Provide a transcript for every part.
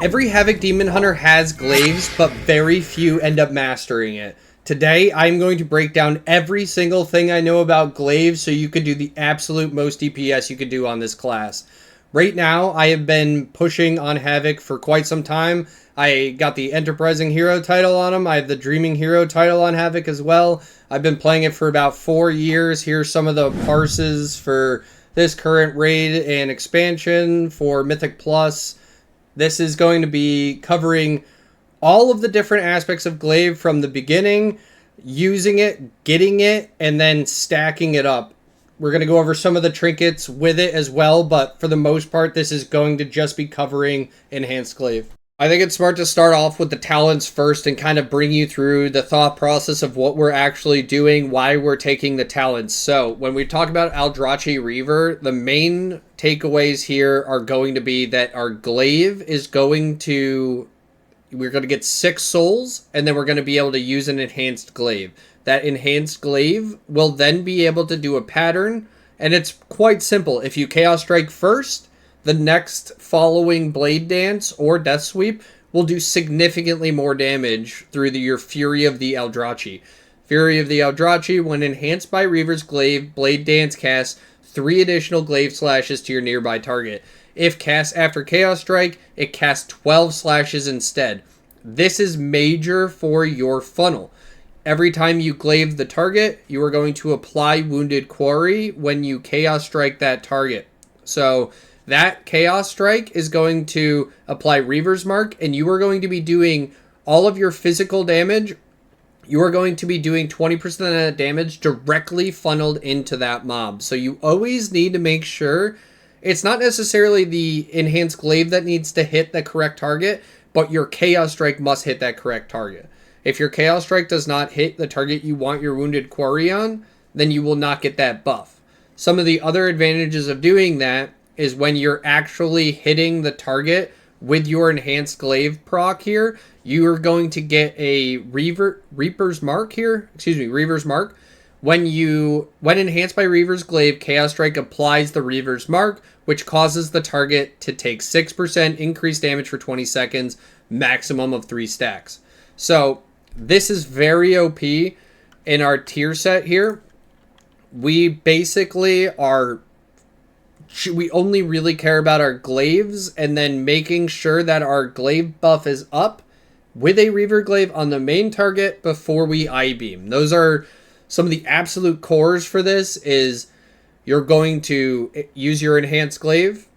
Every Havoc Demon Hunter has Glaives, but very few end up mastering it. Today, I'm going to break down every single thing I know about Glaives so you could do the absolute most DPS you could do on this class. Right now, I have been pushing on Havoc for quite some time. I got the Enterprising Hero title on him. I have the Dreaming Hero title on Havoc as well. I've been playing it for about 4 years. Here's some of the parses for this current raid and expansion for Mythic Plus. This is going to be covering all of the different aspects of Glaive from the beginning, using it, getting it, and then stacking it up. We're going to go over some of the trinkets with it as well, but for the most part, this is going to just be covering Enhanced Glaive. I think it's smart to start off with the talents first and kind of bring you through the thought process of what we're actually doing, why we're taking the talents. So when we talk about Aldrachi Reaver, the main takeaways here are going to be that our glaive is going to, we're going to get 6 souls, and then we're going to be able to use an enhanced glaive. That enhanced glaive will then be able to do a pattern, and it's quite simple. If you Chaos Strike first, the next following Blade Dance or Death Sweep will do significantly more damage through your Fury of the Aldrachi. Fury of the Aldrachi, when enhanced by Reaver's Glaive, Blade Dance casts 3 additional glaive slashes to your nearby target. If cast after Chaos Strike, it casts 12 slashes instead. This is major for your funnel. Every time you glaive the target, you are going to apply Wounded Quarry when you Chaos Strike that target. So that Chaos Strike is going to apply Reaver's Mark, and you are going to be doing all of your physical damage. You are going to be doing 20% of that damage directly funneled into that mob. So you always need to make sure it's not necessarily the Enhanced Glaive that needs to hit the correct target, but your Chaos Strike must hit that correct target. If your Chaos Strike does not hit the target you want your Wounded Quarry on, then you will not get that buff. Some of the other advantages of doing that is when you're actually hitting the target with your Enhanced Glaive proc here, you are going to get a Reaper's Mark here. Excuse me, Reaver's Mark. When enhanced by Reaver's Glaive, Chaos Strike applies the Reaver's Mark, which causes the target to take 6% increased damage for 20 seconds, maximum of 3 stacks. So this is very OP in our tier set here. We basically we only really care about our glaives and then making sure that our glaive buff is up with a Reaver Glaive on the main target before we I-beam. Those are some of the absolute cores for this. Is you're going to use your Enhanced Glaive,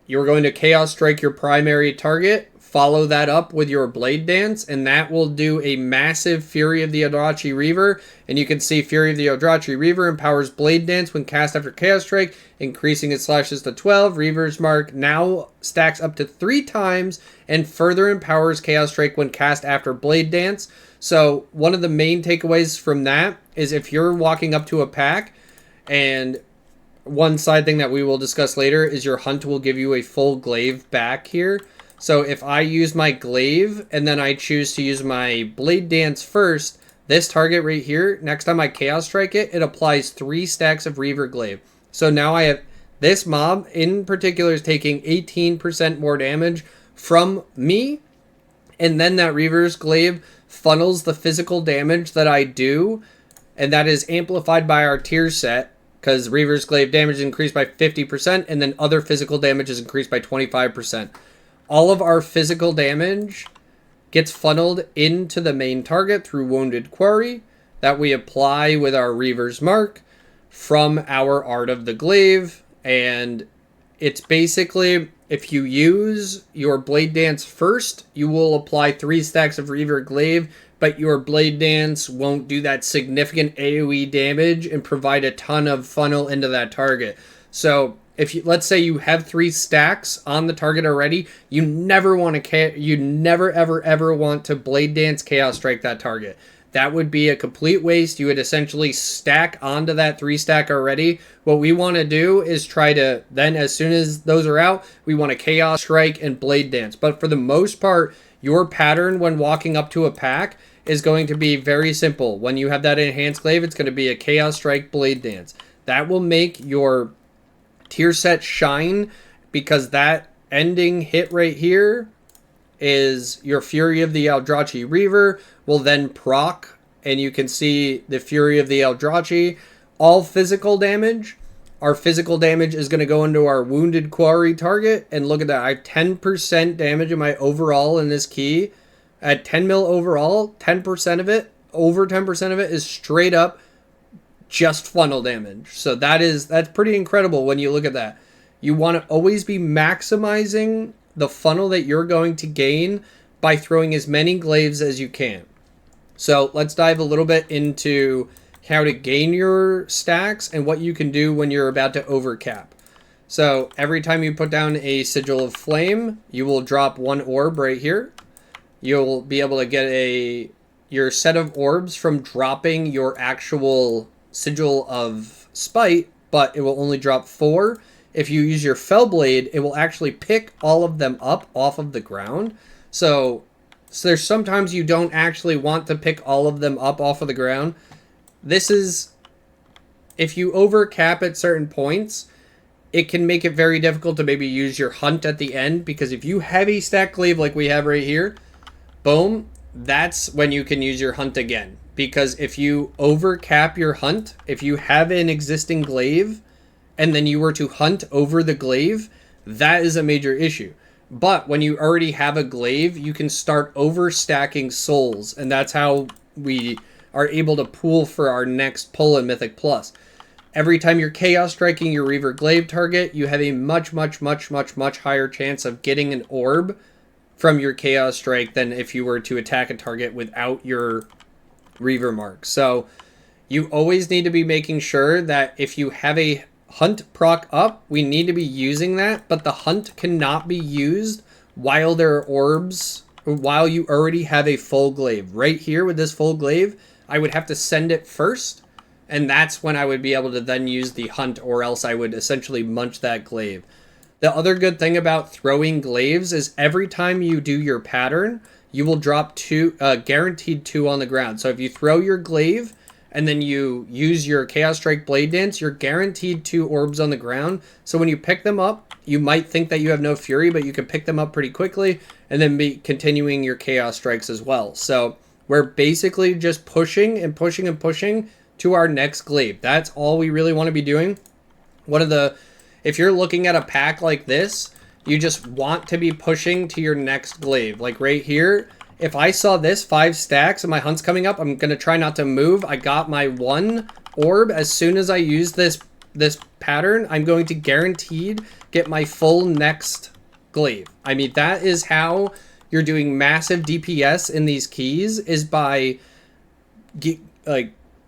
you're going to Chaos Strike your primary target, follow that up with your Blade Dance, and that will do a massive Fury of the Aldrachi Reaver. And you can see Fury of the Aldrachi Reaver empowers Blade Dance when cast after Chaos Strike, increasing its slashes to 12. Reaver's Mark now stacks up to 3 times and further empowers Chaos Strike when cast after Blade Dance. So one of the main takeaways from that is if you're walking up to a pack, and one side thing that we will discuss later is your hunt will give you a full glaive back here. So if I use my glaive and then I choose to use my Blade Dance first, this target right here, next time I Chaos Strike it, it applies 3 stacks of Reaver Glaive. So now I have, this mob in particular is taking 18% more damage from me, and then that Reaver's Glaive funnels the physical damage that I do, and that is amplified by our tier set, because Reaver's Glaive damage is increased by 50%, and then other physical damage is increased by 25%. All of our physical damage gets funneled into the main target through Wounded Quarry that we apply with our Reaver's Mark from our Art of the Glaive. And it's basically, if you use your Blade Dance first, you will apply 3 stacks of Reaver Glaive, but your Blade Dance won't do that significant AoE damage and provide a ton of funnel into that target. So if you, let's say you have 3 stacks on the target already, you never want to ever want to Blade Dance Chaos Strike that target. That would be a complete waste. You would essentially stack onto that 3 stack already. What we want to do is try to then, as soon as those are out, we want to Chaos Strike and Blade Dance. But for the most part, your pattern when walking up to a pack is going to be very simple. When you have that Enhanced Glaive, it's going to be a Chaos Strike Blade Dance. That will make your tier set shine, because that ending hit right here is your Fury of the Aldrachi Reaver will then proc, and you can see the Fury of the Aldrachi. All physical damage. Our physical damage is going to go into our Wounded Quarry target, and look at that. I have 10% damage in my overall in this key. At 10 mil overall, 10% of it, over 10% of it is straight up just funnel damage. So that's pretty incredible when you look at that. You want to always be maximizing the funnel that you're going to gain by throwing as many glaives as you can. So let's dive a little bit into how to gain your stacks and what you can do when you're about to overcap. So every time you put down a Sigil of Flame, you will drop one orb right here. You'll be able to get your set of orbs from dropping your actual Sigil of Spite, but it will only drop 4. If you use your Fellblade, it will actually pick all of them up off of the ground. So there's sometimes you don't actually want to pick all of them up off of the ground. This is, if you overcap at certain points, it can make it very difficult to maybe use your hunt at the end, because if you heavy stack glaive like we have right here, boom, that's when you can use your hunt again. Because if you overcap your hunt, if you have an existing glaive and then you were to hunt over the glaive, that is a major issue. But when you already have a glaive, you can start overstacking souls, and that's how we are able to pool for our next pull in Mythic Plus. Every time you're Chaos Striking your Reaver Glaive target, you have a much higher chance of getting an orb from your Chaos Strike than if you were to attack a target without your Reaver mark. So you always need to be making sure that if you have a hunt proc up, we need to be using that, but the hunt cannot be used while there are orbs, or while you already have a full glaive. Right here with this full glaive, I would have to send it first, and that's when I would be able to then use the hunt, or else I would essentially munch that glaive. The other good thing about throwing glaives is every time you do your pattern, you will drop guaranteed 2 on the ground. So if you throw your glaive and then you use your Chaos Strike Blade Dance, you're guaranteed 2 orbs on the ground. So when you pick them up, you might think that you have no fury, but you can pick them up pretty quickly and then be continuing your Chaos Strikes as well. So we're basically just pushing and pushing and pushing to our next glaive. That's all we really want to be doing. If you're looking at a pack like this, you just want to be pushing to your next glaive. Like right here, if I saw this 5 stacks and my hunt's coming up, I'm going to try not to move. I got my 1 orb. As soon as I use this pattern, I'm going to guaranteed get my full next glaive. I mean, that is how you're doing massive DPS in these keys, is by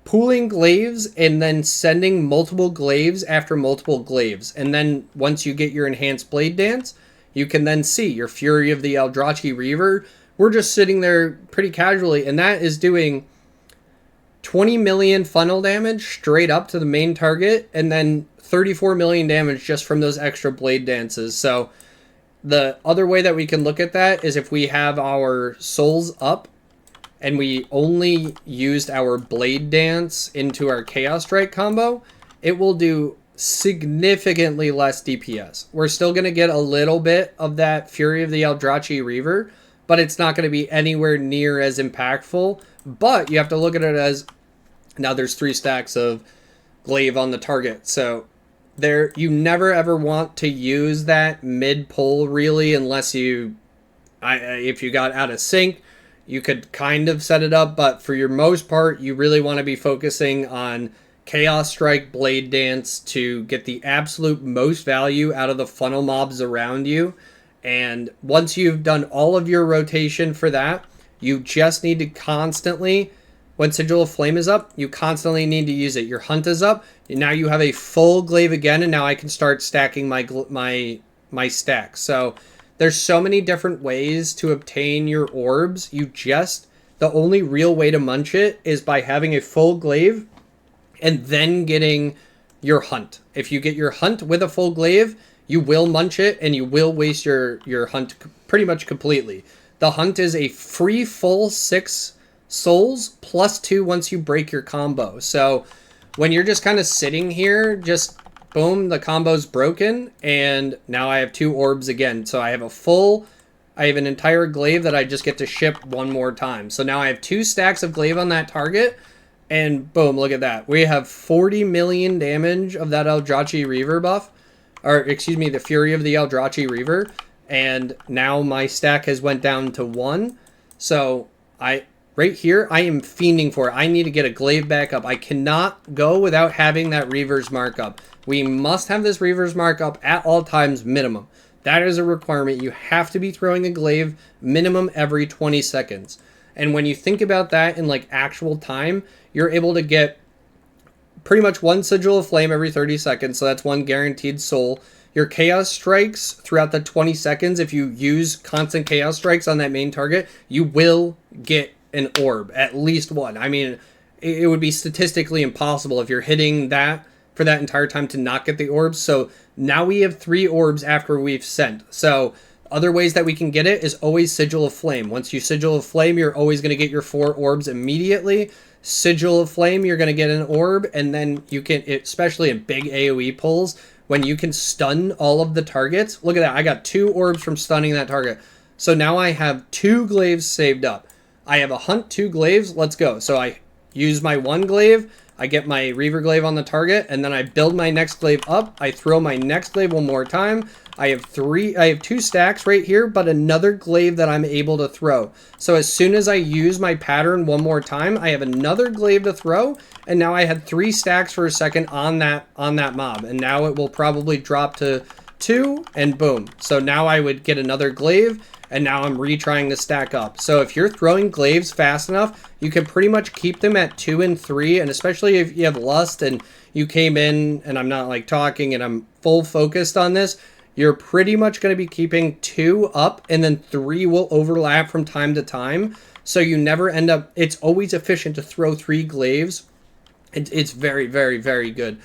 pooling glaives and then sending multiple glaives after multiple glaives. And then once you get your Enhanced Blade Dance, you can then see your Fury of the Aldrachi Reaver. We're just sitting there pretty casually, and that is doing 20 million funnel damage straight up to the main target, and then 34 million damage just from those extra blade dances. So the other way that we can look at that is if we have our souls up and we only used our Blade Dance into our Chaos Strike combo, it will do significantly less DPS. We're still going to get a little bit of that Fury of the Aldrachi Reaver, but it's not going to be anywhere near as impactful. But you have to look at it as, now there's 3 stacks of glaive on the target. So you never ever want to use that mid pull really, unless if you got out of sync, you could kind of set it up, but for your most part, you really want to be focusing on Chaos Strike Blade Dance to get the absolute most value out of the funnel mobs around you. And once you've done all of your rotation for that, you just need to constantly, when Sigil of Flame is up, you constantly need to use it. Your hunt is up, and now you have a full glaive again, and now I can start stacking my stack. So there's so many different ways to obtain your orbs. The only real way to munch it is by having a full glaive and then getting your hunt. If you get your hunt with a full glaive, you will munch it and you will waste your hunt pretty much completely. The hunt is a free full 6 souls plus 2 once you break your combo. So when you're just kind of sitting here, just boom, the combo's broken, and now I have 2 orbs again. So I have a full I have an entire glaive that I just get to ship one more time. So now I have 2 stacks of glaive on that target, and boom, look at that. We have 40 million damage of that Aldrachi Reaver buff, or excuse me, the Fury of the Aldrachi Reaver, and now my stack has went down to 1. So right here, I am fiending for it. I need to get a glaive back up. I cannot go without having that Reaver's mark up. We must have this Reaver's mark up at all times minimum. That is a requirement. You have to be throwing a glaive minimum every 20 seconds. And when you think about that in like actual time, you're able to get pretty much 1 Sigil of Flame every 30 seconds. So that's 1 guaranteed soul. Your Chaos Strikes throughout the 20 seconds, if you use constant Chaos Strikes on that main target, you will get an orb, at least 1. I mean, it would be statistically impossible if you're hitting that for that entire time to not get the orbs. So now we have 3 orbs after we've sent. So other ways that we can get it is always Sigil of Flame. Once you Sigil of Flame, you're always going to get your 4 orbs immediately. Sigil of Flame, you're going to get an orb, and then you can, especially in big AoE pulls, when you can stun all of the targets. Look at that. I got 2 orbs from stunning that target. So now I have 2 glaives saved up. I have a hunt 2 glaives. Let's go. So I use my 1 glaive. I get my Reaver glaive on the target, and then I build my next glaive up. I throw my next glaive one more time. I have 2 stacks right here, but another glaive that I'm able to throw. So as soon as I use my pattern one more time, I have another glaive to throw, and now I had 3 stacks for a second on that mob, and now it will probably drop to 2, and boom. So now I would get another glaive, and now I'm retrying to stack up. So if you're throwing glaives fast enough, you can pretty much keep them at 2 and 3, and especially if you have lust and you came in, and I'm not like talking and I'm full focused on this, you're pretty much going to be keeping 2 up, and then 3 will overlap from time to time. So you never end up, it's always efficient to throw 3 glaives. It's very, very, very good.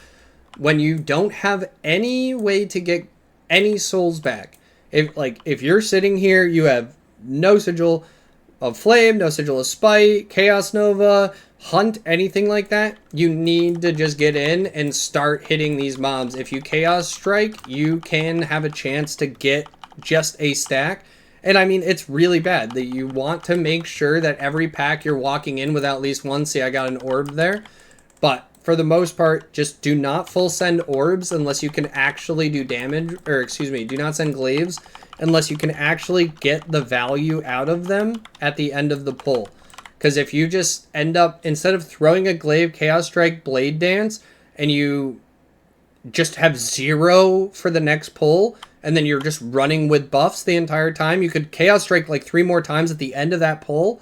When you don't have any way to get any souls back, if you're sitting here, you have no Sigil of Flame, no Sigil of Spite, Chaos Nova, Hunt, anything like that, you need to just get in and start hitting these mobs. If you Chaos Strike, you can have a chance to get just a stack. And I mean, it's really bad that you want to make sure that every pack you're walking in with at least 1. See, I got an orb there. But for the most part, just do not full send orbs unless you can actually do damage, or excuse me, do not send glaives unless you can actually get the value out of them at the end of the pull. Because if you just end up, instead of throwing a glaive, Chaos Strike, Blade Dance, and you just have 0 for the next pull, and then you're just running with buffs the entire time, you could Chaos Strike like 3 more times at the end of that pull,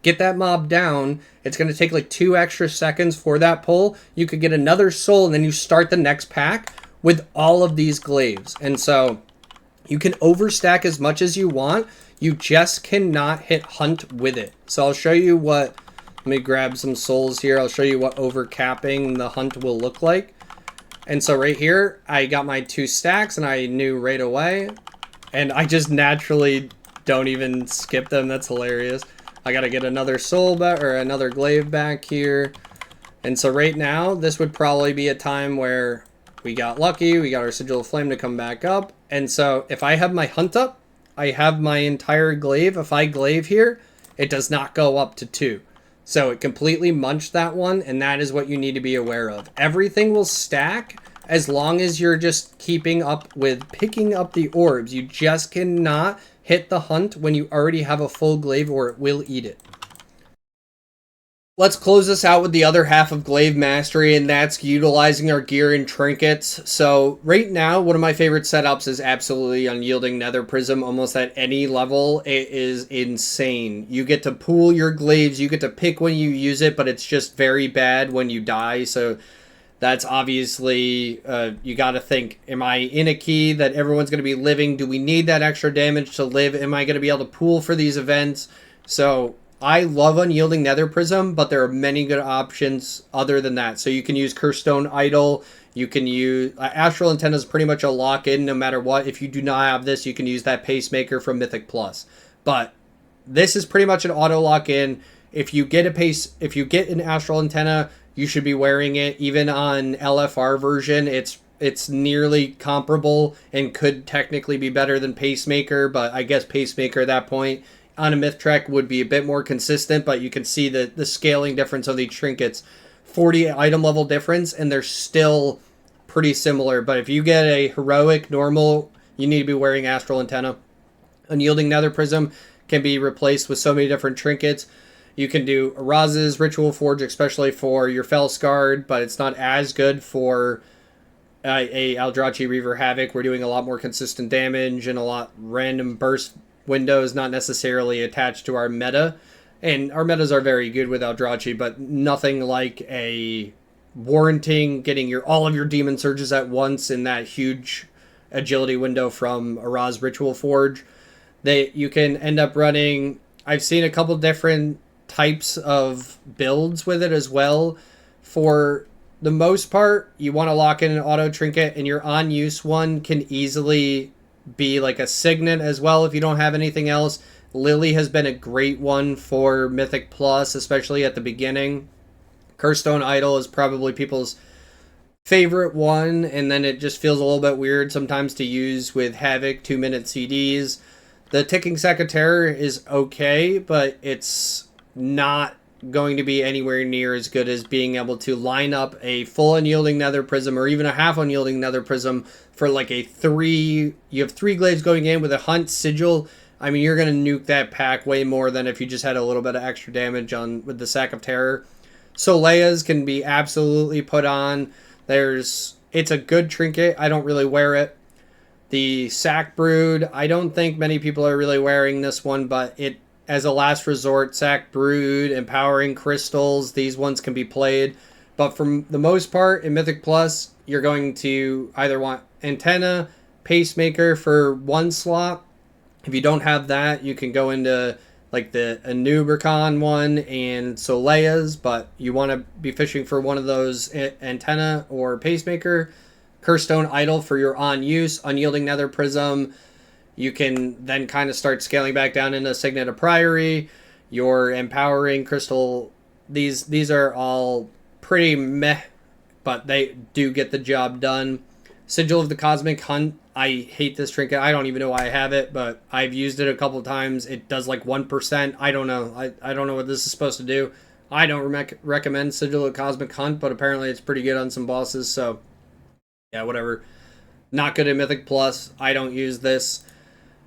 get that mob down. It's going to take like 2 extra seconds for that pull. You could get another soul, and then you start the next pack with all of these glaives. And so you can overstack as much as you want. You just cannot hit Hunt with it. So I'll show you what, let me grab some souls here. I'll show you what overcapping the Hunt will look like. And so right here, I got my 2 stacks, and I knew right away. And I just naturally don't even skip them. That's hilarious. I got to get another soul back, or another glaive back here. And so right now, this would probably be a time where we got lucky. We got our Sigil of Flame to come back up. And so if I have my Hunt up, I have my entire glaive. If I glaive here, it does not go up to 2. So it completely munched that one, and that is what you need to be aware of. Everything will stack as long as you're just keeping up with picking up the orbs. You just cannot hit the Hunt when you already have a full glaive, or it will eat it. Let's close this out with the other half of Glaive Mastery, and that's utilizing our gear and trinkets. So right now, one of my favorite setups is absolutely Unyielding Nether Prism, almost at any level. It is insane. You get to pool your glaives, you get to pick when you use it, but it's just very bad when you die. So that's obviously, you got to think, am I in a key that everyone's going to be living? Do we need that extra damage to live? Am I going to be able to pool for these events? So I love Unyielding Nether Prism, but there are many good options other than that. So you can use Cursestone Idol. You can use Astral Antenna is pretty much a lock-in no matter what. If you do not have this, you can use that Pacemaker from Mythic Plus. But this is pretty much an auto lock-in. If you get an Astral Antenna, you should be wearing it. Even on LFR version, it's it's nearly comparable and could technically be better than Pacemaker, but I guess Pacemaker at that point on a myth track would be a bit more consistent, but you can see the scaling difference of these trinkets. 40 item level difference, and they're still pretty similar. But if you get a heroic normal, you need to be wearing Astral Antenna. Unyielding Nether Prism can be replaced with so many different trinkets. You can do Araz's Ritual Forge, especially for your Felscarred, but it's not as good for a Aldrachi Reaver Havoc. We're doing a lot more consistent damage and a lot random burst windows, not necessarily attached to our meta. And our metas are very good with Aldrachi, but nothing like a warranting getting all of your demon surges at once in that huge agility window from Araz Ritual Forge. You can end up running, I've seen a couple different types of builds with it as well. For the most part, you want to lock in an auto trinket, and your on use one can easily be like a signet as well if you don't have anything else. Lily has been a great one for Mythic Plus, especially at the beginning. Curstone Idol is probably people's favorite one, and then it just feels a little bit weird sometimes to use with Havoc 2-minute CDs. The Ticking Sack of Terror is okay, but it's not going to be anywhere near as good as being able to line up a full Unyielding Nether Prism or even a half Unyielding Nether Prism for like a 3... You have 3 Glaives going in with a Hunt Sigil. I mean, you're going to nuke that pack way more than if you just had a little bit of extra damage on with the Sack of Terror. Solea's can be absolutely put on. It's a good trinket. I don't really wear it. The Sack Brood, I don't think many people are really wearing this one, but it, as a last resort, Sack Brood, Empowering Crystals, these ones can be played. But for the most part, in Mythic Plus, you're going to either want Antenna, Pacemaker for one slot. If you don't have that, you can go into like the Anubricon one and Solea's, but you want to be fishing for one of those, Antenna or Pacemaker. Curstone Idol for your on use. Unyielding Nether Prism, you can then kind of start scaling back down into Signet of Priory. Your Empowering Crystal, these are all pretty meh, but they do get the job done. Sigil of the Cosmic Hunt, I hate this trinket. I don't even know why I have it, but I've used it a couple times. It does like 1%. I don't know. I don't know what this is supposed to do. I don't recommend Sigil of the Cosmic Hunt, but apparently it's pretty good on some bosses, so yeah, whatever. Not good in Mythic Plus. I don't use this.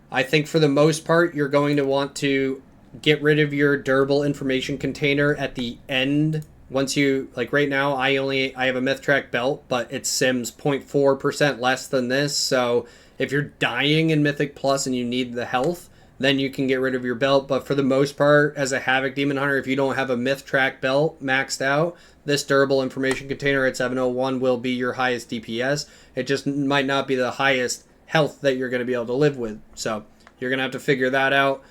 I think for the most part, you're going to want to get rid of your durable information container at the end. Once you, like right now, I have a Myth Track belt, but it sims 0.4% less than this. So if you're dying in Mythic Plus and you need the health, then you can get rid of your belt. But for the most part, as a Havoc Demon Hunter, if you don't have a Myth Track belt maxed out, this durable information container at 701 will be your highest DPS. It just might not be the highest health that you're going to be able to live with. So you're going to have to figure that out.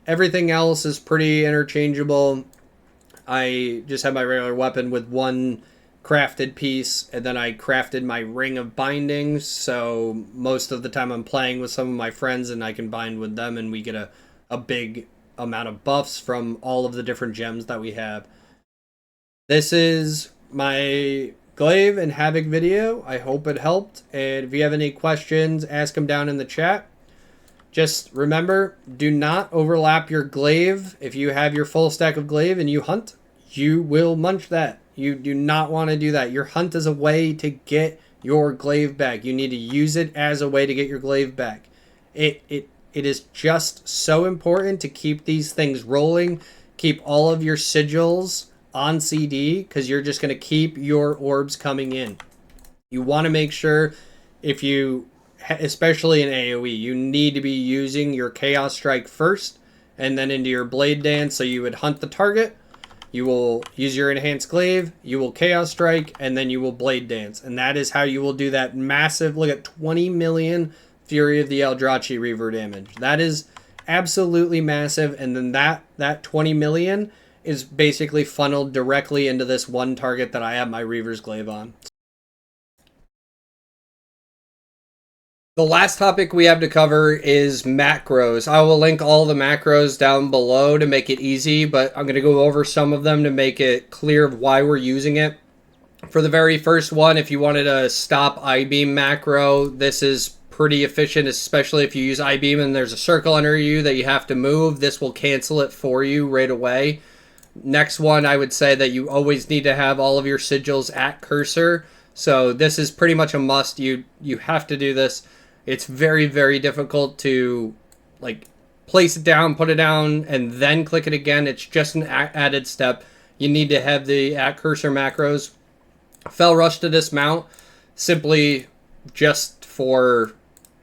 Everything else is pretty interchangeable. I just have my regular weapon with one crafted piece, and then I crafted my ring of bindings, so most of the time I'm playing with some of my friends and I can bind with them, and we get a big amount of buffs from all of the different gems that we have. This is my Glaive and Havoc video. I hope it helped, and if you have any questions, ask them down in the chat. Just remember, do not overlap your Glaive. If you have your full stack of Glaive and you hunt, you will munch that. You do not want to do that. Your hunt is a way to get your Glaive back. You need to use it as a way to get your Glaive back. It is just so important to keep these things rolling. Keep all of your sigils on CD, because you're just going to keep your orbs coming in. You want to make sure, especially in AoE, you need to be using your Chaos Strike first, and then into your Blade Dance. So you would hunt the target, you will use your Enhanced Glaive, you will Chaos Strike, and then you will Blade Dance. And that is how you will do that massive, look at 20 million Fury of the Aldrachi Reaver damage. That is absolutely massive, and then that 20 million is basically funneled directly into this one target that I have my Reaver's Glaive on. The last topic we have to cover is macros. I will link all the macros down below to make it easy, but I'm going to go over some of them to make it clear of why we're using it. For the very first one, if you wanted to stop I-beam macro, this is pretty efficient, especially if you use I-beam and there's a circle under you that you have to move. This will cancel it for you right away. Next one, I would say that you always need to have all of your sigils at cursor. So this is pretty much a must. You have to do this. It's very, very difficult to like place it down, put it down, and then click it again. It's just an added step. You need to have the at cursor macros. Fell Rush to dismount, simply just for,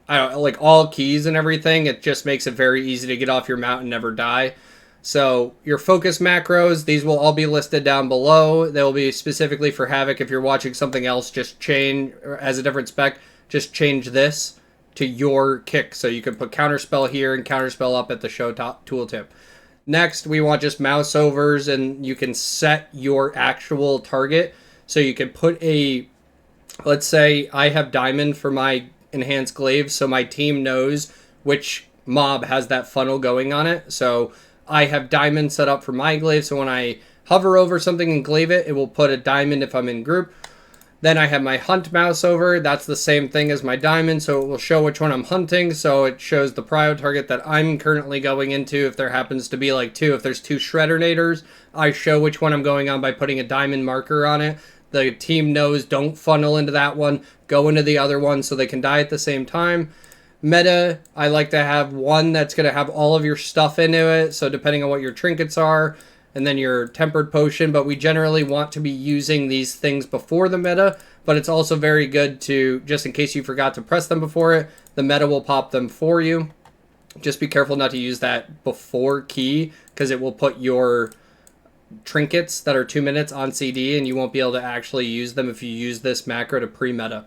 I don't know, like all keys and everything. It just makes it very easy to get off your mount and never die. So your focus macros, these will all be listed down below. They'll be specifically for Havoc. If you're watching something else, just change, or as a different spec, just change this to your kick. So you can put counterspell here and counterspell up at the show top tooltip. Next, we want just mouse overs, and you can set your actual target. So you can put a, let's say I have diamond for my Enhanced Glaive, so my team knows which mob has that funnel going on it. So I have diamond set up for my glaive, so when I hover over something and glaive it, it will put a diamond if I'm in group. Then I have my hunt mouse over. That's the same thing as my diamond, so it will show which one I'm hunting. So it shows the prio target that I'm currently going into. If there happens to be like two, if there's two Shreddernators, I show which one I'm going on by putting a diamond marker on it. The team knows, don't funnel into that one, go into the other one so they can die at the same time. Meta, I like to have one that's going to have all of your stuff into it, so depending on what your trinkets are, and then your tempered potion, but we generally want to be using these things before the meta, but it's also very good to, just in case you forgot to press them before it, the meta will pop them for you. Just be careful not to use that before key, because it will put your trinkets that are 2 minutes on CD, and you won't be able to actually use them if you use this macro to pre-meta.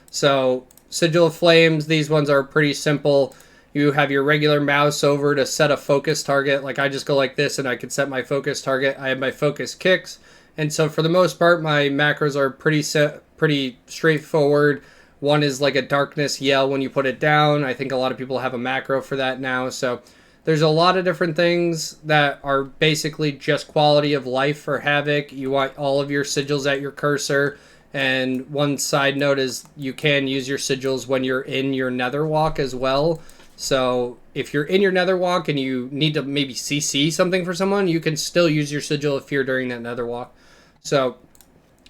So Sigil of Flames, these ones are pretty simple. You have your regular mouse over to set a focus target. Like I just go like this and I can set my focus target. I have my focus kicks. And so for the most part, my macros are pretty straightforward. One is like a darkness yell when you put it down. I think a lot of people have a macro for that now. So there's a lot of different things that are basically just quality of life for Havoc. You want all of your sigils at your cursor. And one side note is you can use your sigils when you're in your nether walk as well. So if you're in your nether walk and you need to maybe CC something for someone, you can still use your sigil of fear during that nether walk. So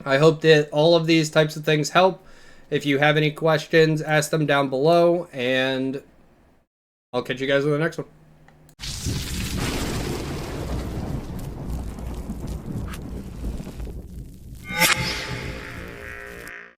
I hope that all of these types of things help. If you have any questions, ask them down below, and I'll catch you guys in the next one.